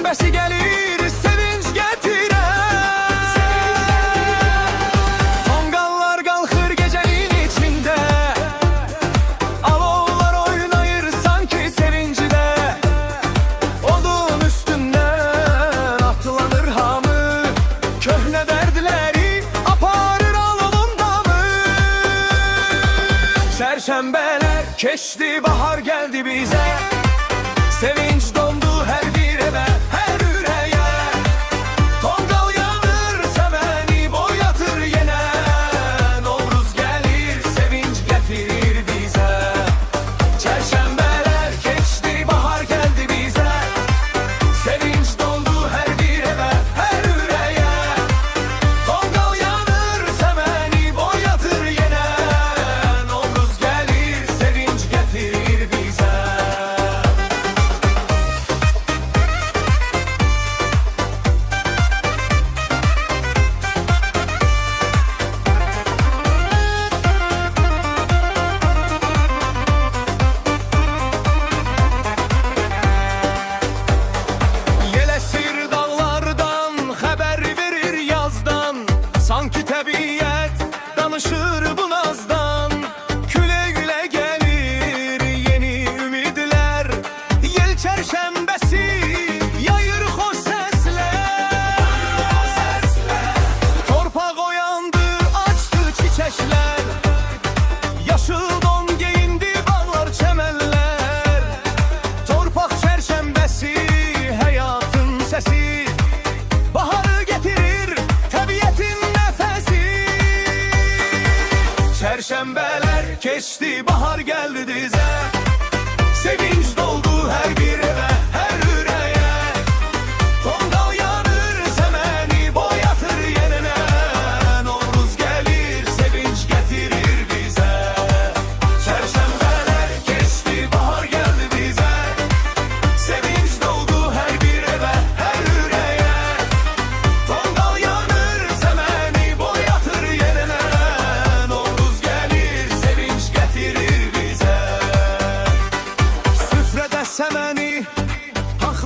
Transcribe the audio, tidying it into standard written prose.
çərşənbəsi gəlir, sevinç gətirər. Tonqallar qalxır gecənin içində, alovlar oynayır sanki sevincdə. Odun üstündən atlanır hamı, köhnə dərdləri aparır alovunda mı? Çərşənbələr keçdi, bahar gəldi bizə, sevinç dondu hər bir evə, hər ürəyə. Tonqal yanır, səməni boyatır yenə, Novruz gəlir, sevinç gətirir bizə. Çərşənbələr keçdi, bahar gəldi bizə, sevinç dondu hər bir evə, hər ürəyə. Tonqal yanır, səməni boyatır yenə, Novruz gəlir, sevinç gətirir bizə. Yeləsir dağlardan, xəbər verir yazdan, sanki təbiət danışır bu nazdan. Gülə-gülə gəlir yeni ümidlər, yel çərşənbəsi yayır xoş səslər. Torpaq oyandı, açdı çiçəklər, yaşıl don geyindi bağlar, çəmənlər. Torpaq çərşənbəsi həyatın səsi, baharı getirir təbiətin nəfəsi. Çərşənbələr keçdi, bahar gəldi dizə.